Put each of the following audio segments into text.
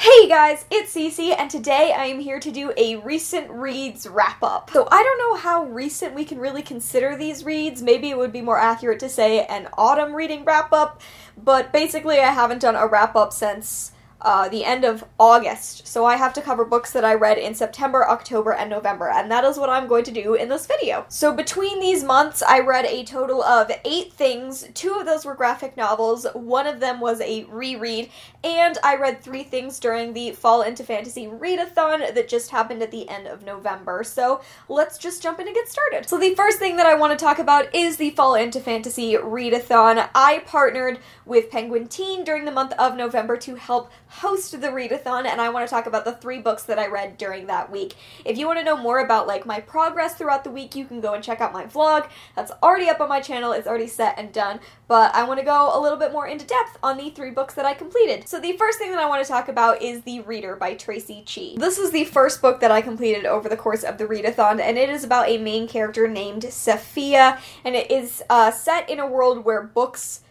Hey guys, it's Cece, and today I am here to do a recent reads wrap-up. So I don't know how recent we can really consider these reads. Maybe it would be more accurate to say an autumn reading wrap-up, but basically I haven't done a wrap-up since the end of August, so I have to cover books that I read in September, October, and November, and that is what I'm going to do in this video. So between these months, I read a total of 8 things. 2 of those were graphic novels, 1 of them was a reread, and I read 3 things during the Fall into Fantasy Readathon that just happened at the end of November, so let's just jump in and get started. So the first thing that I want to talk about is the Fall into Fantasy Readathon. I partnered with Penguin Teen during the month of November to help host the Readathon, and I want to talk about the 3 books that I read during that week. If you want to know more about like my progress throughout the week, you can go and check out my vlog. That's already up on my channel. It's already set and done, but I want to go a little bit more into depth on the 3 books that I completed. So the first thing that I want to talk about is The Reader by Traci Chee. This is the first book that I completed over the course of the Readathon, and it is about a main character named Sophia, and it is set in a world where books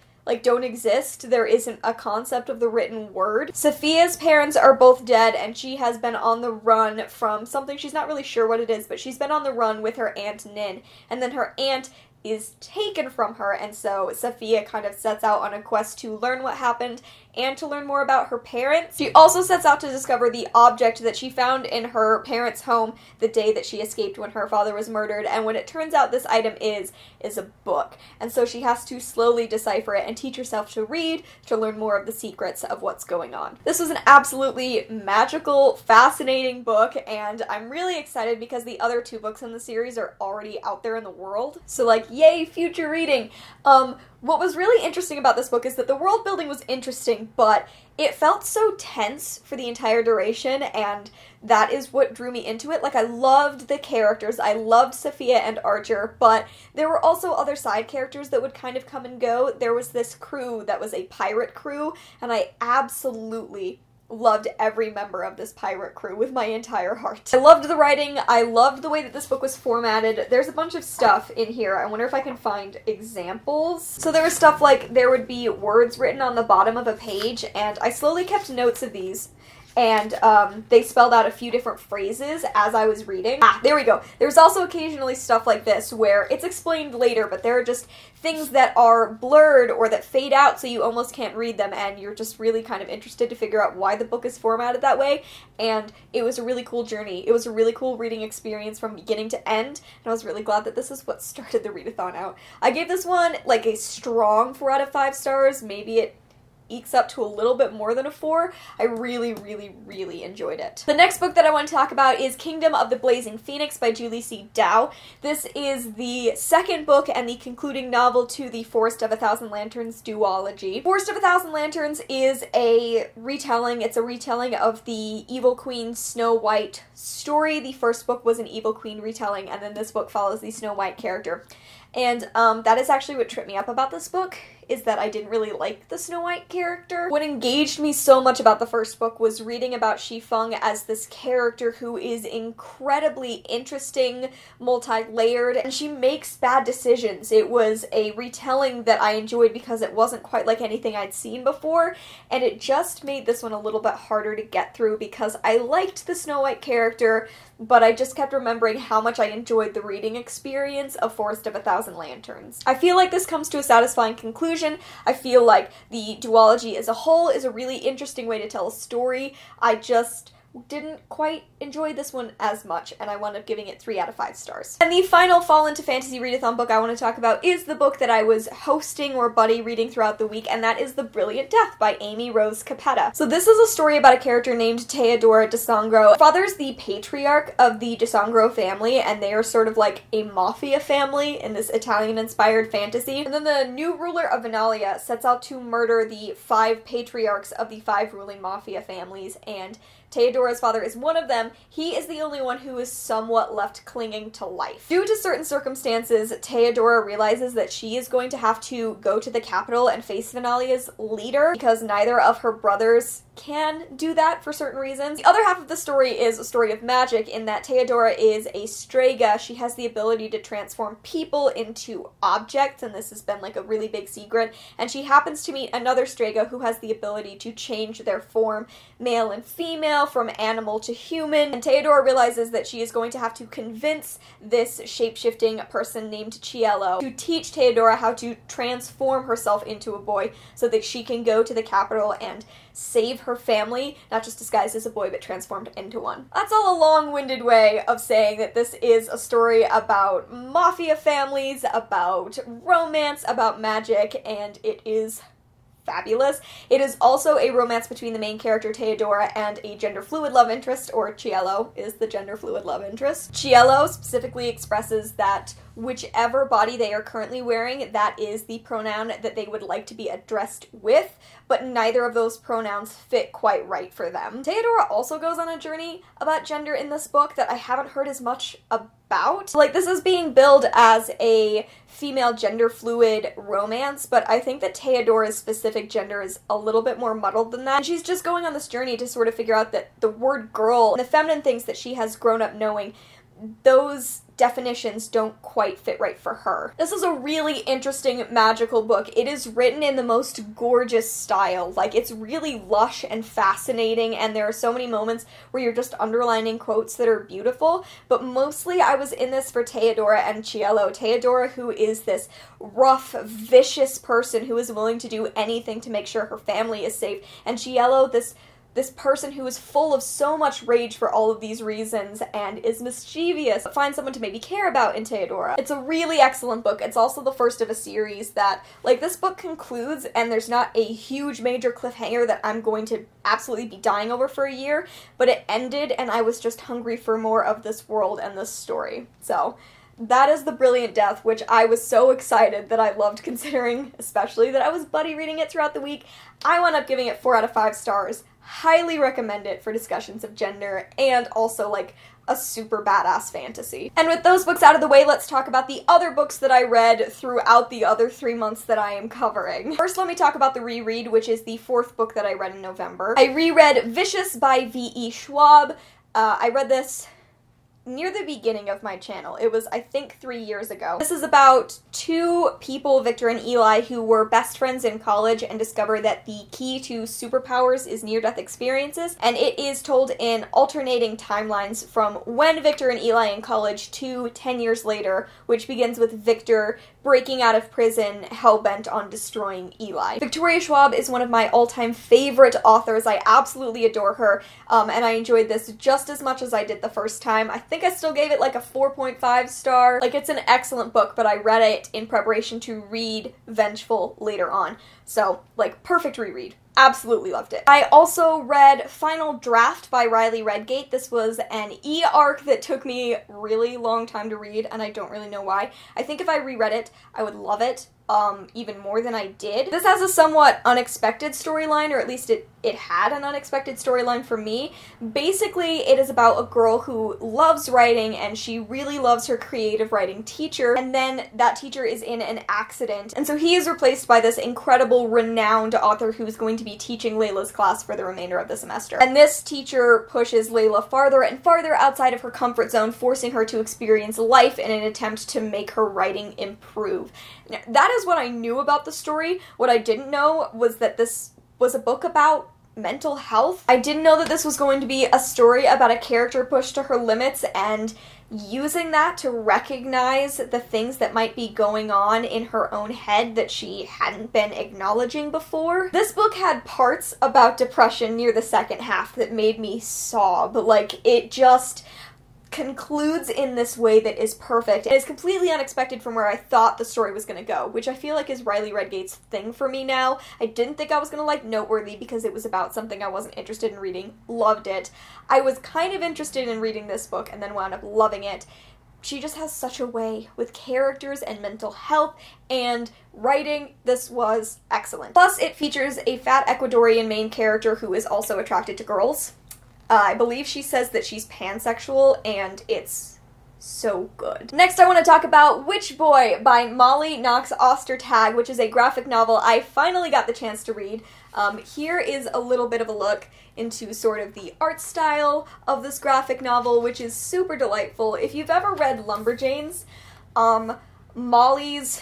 don't exist. There isn't a concept of the written word. Sophia's parents are both dead, and she has been on the run from something. She's not really sure what it is, but she's been on the run with her aunt Nin, and then her aunt is taken from her, and so Sophia kind of sets out on a quest to learn what happened and to learn more about her parents. She also sets out to discover the object that she found in her parents' home the day that she escaped when her father was murdered, and when it turns out this item is a book. And so she has to slowly decipher it and teach herself to read to learn more of the secrets of what's going on. This was an absolutely magical, fascinating book, and I'm really excited because the other 2 books in the series are already out there in the world. So yay, future reading! What was really interesting about this book is that the world building was interesting, but it felt so tense for the entire duration, and that is what drew me into it. I loved the characters, I loved Sophia and Archer, but there were also other side characters that would kind of come and go. There was this crew that was a pirate crew, and I absolutely loved every member of this pirate crew with my entire heart. I loved the writing, I loved the way that this book was formatted. There's a bunch of stuff in here. I wonder if I can find examples. So there was stuff like there would be words written on the bottom of a page, and I slowly kept notes of these. And they spelled out a few different phrases as I was reading. There we go. There's also occasionally stuff like this where it's explained later, but there are just things that are blurred or that fade out so you almost can't read them, and you're just really kind of interested to figure out why the book is formatted that way. And it was a really cool journey. It was a really cool reading experience from beginning to end, and I was really glad that this is what started the readathon out. I gave this one a strong 4 out of 5 stars. Maybe it ekes up to a little bit more than a 4. I really, really, really enjoyed it. The next book that I want to talk about is Kingdom of the Blazing Phoenix by Julie C. Dow. This is the second book and the concluding novel to the Forest of a Thousand Lanterns duology. Forest of a Thousand Lanterns is a retelling. It's a retelling of the Evil Queen Snow White story. The first book was an Evil Queen retelling, and then this book follows the Snow White character. And that is actually what tripped me up about this book, is that I didn't really like the Snow White character. What engaged me so much about the first book was reading about Shi Feng as this character who is incredibly interesting, multi-layered, and she makes bad decisions. It was a retelling that I enjoyed because it wasn't quite like anything I'd seen before, and it just made this one a little bit harder to get through because I liked the Snow White character, but I just kept remembering how much I enjoyed the reading experience of Forest of a Thousand Lanterns. I feel like this comes to a satisfying conclusion. I feel like the duology as a whole is a really interesting way to tell a story. I just didn't quite enjoy this one as much, and I wound up giving it 3 out of 5 stars. And the final Fall into Fantasy Readathon book I want to talk about is the book that I was hosting or buddy reading throughout the week, and that is The Brilliant Death by Amy Rose Capetta. So this is a story about a character named Teodora DeSangro. Her father's the patriarch of the DeSangro family, and they are sort of like a mafia family in this Italian-inspired fantasy. And then the new ruler of Venalia sets out to murder the 5 patriarchs of the 5 ruling mafia families, and Teodora Teodora's father is one of them, he is the only one who is somewhat left clinging to life. Due to certain circumstances, Teodora realizes that she is going to have to go to the capital and face Venalia's leader because neither of her brothers can do that for certain reasons. The other half of the story is a story of magic in that Teodora is a Strega. She has the ability to transform people into objects, and this has been like a really big secret, and she happens to meet another Strega who has the ability to change their form, male and female, from animal to human, and Teodora realizes that she is going to have to convince this shape-shifting person named Chee to teach Teodora how to transform herself into a boy so that she can go to the capital and save her family, not just disguised as a boy, but transformed into one. That's all a long-winded way of saying that this is a story about mafia families, about romance, about magic, and it is fabulous. It is also a romance between the main character Teodora and a gender-fluid love interest, or Cielo is the gender-fluid love interest. Cielo specifically expresses that whichever body they are currently wearing, that is the pronoun that they would like to be addressed with, but neither of those pronouns fit quite right for them. Teodora also goes on a journey about gender in this book that I haven't heard as much about. Like, this is being billed as a female gender-fluid romance, but I think that Teodora's specific gender is a little bit more muddled than that. And she's just going on this journey to sort of figure out that the word girl and the feminine things that she has grown up knowing, those definitions don't quite fit right for her. This is a really interesting magical book. It is written in the most gorgeous style. Like, it's really lush and fascinating, and there are so many moments where you're just underlining quotes that are beautiful, but mostly I was in this for Teodora and Cielo. Teodora, who is this rough, vicious person who is willing to do anything to make sure her family is safe, and Cielo, this person who is full of so much rage for all of these reasons and is mischievous, but finds someone to maybe care about in Teodora. It's a really excellent book. It's also the first of a series that, like, this book concludes and there's not a huge major cliffhanger that I'm going to absolutely be dying over for a year, but it ended and I was just hungry for more of this world and this story. So that is The Brilliant Death, which I was so excited that I loved, considering especially that I was buddy reading it throughout the week. I wound up giving it 4 out of 5 stars. Highly recommend it for discussions of gender and also, like, a super badass fantasy. And with those books out of the way, let's talk about the other books that I read throughout the other 3 months that I am covering. First, let me talk about the reread, which is the 4th book that I read in November. I reread Vicious by V.E. Schwab. I read this near the beginning of my channel. It was, I think, 3 years ago. This is about 2 people, Victor and Eli, who were best friends in college and discover that the key to superpowers is near-death experiences, and it is told in alternating timelines from when Victor and Eli in college to 10 years later, which begins with Victor breaking out of prison, hell-bent on destroying Eli. Victoria Schwab is one of my all-time favorite authors. I absolutely adore her, and I enjoyed this just as much as I did the first time. I think I still gave it like a 4.5 star. Like, it's an excellent book, but I read it in preparation to read Vengeful later on. So, like, perfect reread. Absolutely loved it. I also read Final Draft by Riley Redgate. This was an e-arc that took me a really long time to read, and I don't really know why. I think if I reread it, I would love it even more than I did. This has a somewhat unexpected storyline, or at least it had an unexpected storyline for me. Basically, it is about a girl who loves writing, and she really loves her creative writing teacher, and then that teacher is in an accident, and so he is replaced by this incredible, renowned author who's going to be teaching Layla's class for the remainder of the semester. And this teacher pushes Layla farther and farther outside of her comfort zone, forcing her to experience life in an attempt to make her writing improve. Now, that is what I knew about the story. What I didn't know was that this was a book about mental health. I didn't know that this was going to be a story about a character pushed to her limits and using that to recognize the things that might be going on in her own head that she hadn't been acknowledging before. This book had parts about depression near the second half that made me sob. Like, it just concludes in this way that is perfect and is completely unexpected from where I thought the story was going to go, which I feel like is Riley Redgate's thing for me now. I didn't think I was going to like Noteworthy because it was about something I wasn't interested in reading. Loved it. I was kind of interested in reading this book and then wound up loving it. She just has such a way with characters and mental health and writing. This was excellent. Plus, it features a fat Ecuadorian main character who is also attracted to girls. I believe she says that she's pansexual, and it's so good. Next, I want to talk about Witch Boy by Molly Knox Ostertag, which is a graphic novel I finally got the chance to read. Here is a little bit of a look into sort of the art style of this graphic novel, which is super delightful. If you've ever read Lumberjanes, Molly's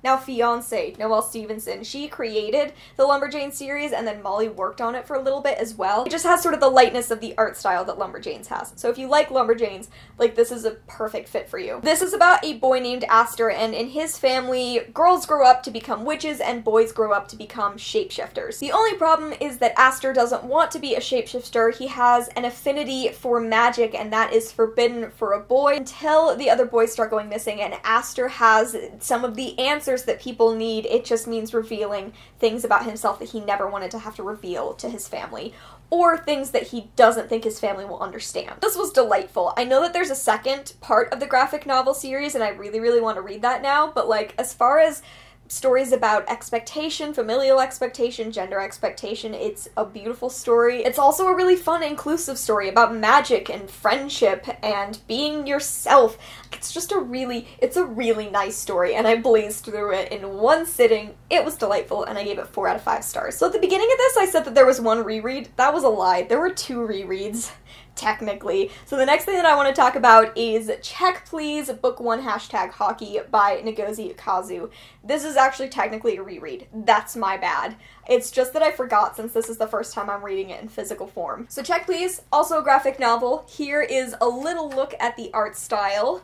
now fiance, Noelle Stevenson, she created the Lumberjane series, and then Molly worked on it for a little bit as well. It just has sort of the lightness of the art style that Lumberjanes has. So if you like Lumberjanes, like, this is a perfect fit for you. This is about a boy named Aster, and in his family, girls grow up to become witches and boys grow up to become shapeshifters. The only problem is that Aster doesn't want to be a shapeshifter. He has an affinity for magic, and that is forbidden for a boy until the other boys start going missing, and Aster has some of the answers that people need. It just means revealing things about himself that he never wanted to have to reveal to his family, or things that he doesn't think his family will understand. This was delightful. I know that there's a second part of the graphic novel series, and I really, really want to read that now, but like, as far as stories about expectation, familial expectation, gender expectation, it's a beautiful story. It's also a really fun, inclusive story about magic and friendship and being yourself. It's just it's a really nice story, and I blazed through it in one sitting. It was delightful, and I gave it 4 out of 5 stars. So at the beginning of this, I said that there was 1 reread. That was a lie. There were 2 rereads, technically. So the next thing that I want to talk about is Check Please, Book 1 #hockey by Ngozi Ukazu. This is actually technically a reread. That's my bad. It's just that I forgot since this is the first time I'm reading it in physical form. So Check Please, also a graphic novel. Here is a little look at the art style.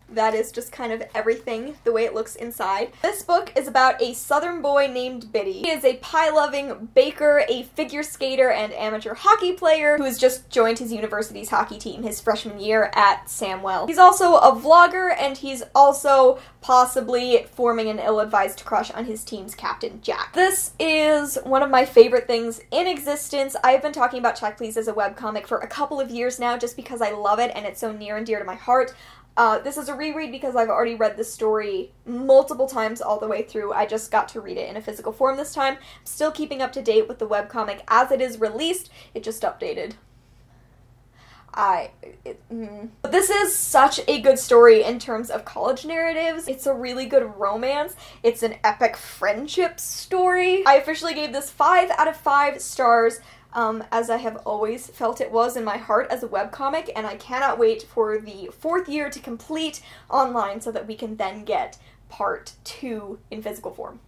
That is just kind of everything, the way it looks inside. This book is about a southern boy named Biddy. He is a pie-loving baker, a figure skater, and amateur hockey player who has just joined his university's hockey team his freshman year at Samwell. He's also a vlogger, and he's also possibly forming an ill-advised crush on his team's captain, Jack. This is one of my favorite things in existence. I've been talking about Check Please as a webcomic for a couple of years now just because I love it and it's so near and dear to my heart. This is a reread because I've already read the story multiple times all the way through. I just got to read it in a physical form this time. I'm still keeping up to date with the webcomic as it is released. It just updated. But this is such a good story in terms of college narratives. It's a really good romance. It's an epic friendship story. I officially gave this 5 out of 5 stars. As I have always felt it was in my heart as a webcomic, and I cannot wait for the 4th year to complete online so that we can then get part 2 in physical form.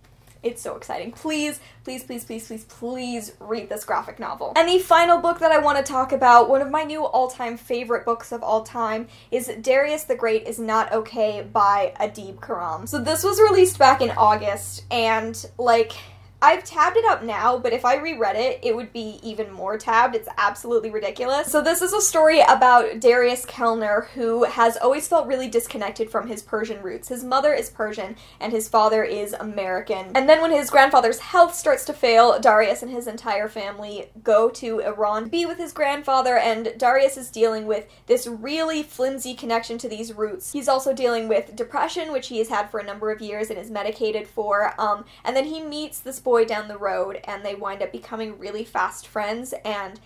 It's so exciting. Please, please, please, please, please, please read this graphic novel. And the final book that I want to talk about, one of my new all-time favorite books of all time, is Darius the Great is Not Okay by Adib Khoram. So this was released back in August, and like, I've tabbed it up now, but if I reread it, it would be even more tabbed. It's absolutely ridiculous. So this is a story about Darius Kellner, who has always felt really disconnected from his Persian roots. His mother is Persian, and his father is American. And then when his grandfather's health starts to fail, Darius and his entire family go to Iran to be with his grandfather, and Darius is dealing with this really flimsy connection to these roots. He's also dealing with depression, which he has had for a number of years and is medicated for, and then he meets this boy down the road, and they wind up becoming really fast friends, and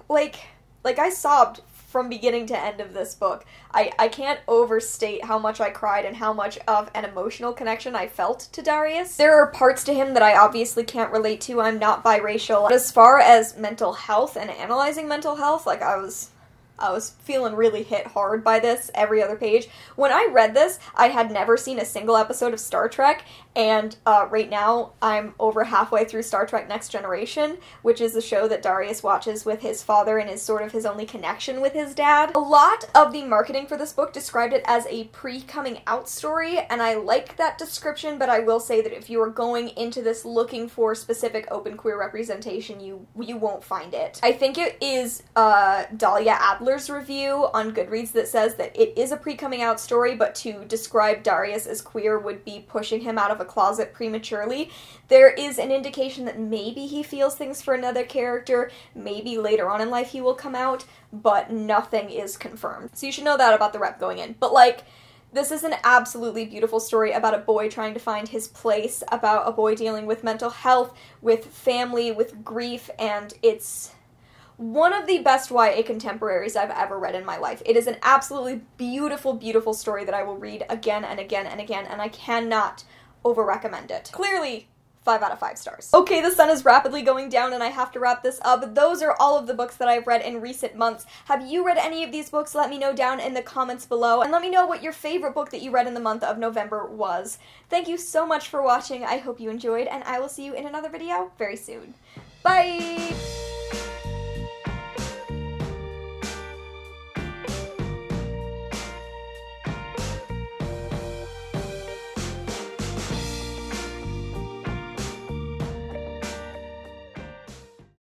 like I sobbed from beginning to end of this book. I can't overstate how much I cried and how much of an emotional connection I felt to Darius. There are parts to him that I obviously can't relate to. I'm not biracial. But as far as mental health and analyzing mental health, like, I was feeling really hit hard by this every other page. When I read this, I had never seen a single episode of Star Trek, and right now I'm over halfway through Star Trek Next Generation, which is the show that Darius watches with his father and is sort of his only connection with his dad. A lot of the marketing for this book described it as a pre-coming out story, and I like that description, but I will say that if you are going into this looking for specific open queer representation, you won't find it. I think it is Dahlia Adler's review on Goodreads that says that it is a pre-coming out story, but to describe Darius as queer would be pushing him out of a closet prematurely. There is an indication that maybe he feels things for another character, maybe later on in life he will come out, but nothing is confirmed. So you should know that about the rep going in. But like, this is an absolutely beautiful story about a boy trying to find his place, about a boy dealing with mental health, with family, with grief, and it's one of the best YA contemporaries I've ever read in my life. It is an absolutely beautiful, beautiful story that I will read again and again and again, and I cannot over-recommend it. Clearly, 5 out of 5 stars. Okay, the sun is rapidly going down and I have to wrap this up. Those are all of the books that I've read in recent months. Have you read any of these books? Let me know down in the comments below, and let me know what your favorite book that you read in the month of November was. Thank you so much for watching. I hope you enjoyed, and I will see you in another video very soon. Bye!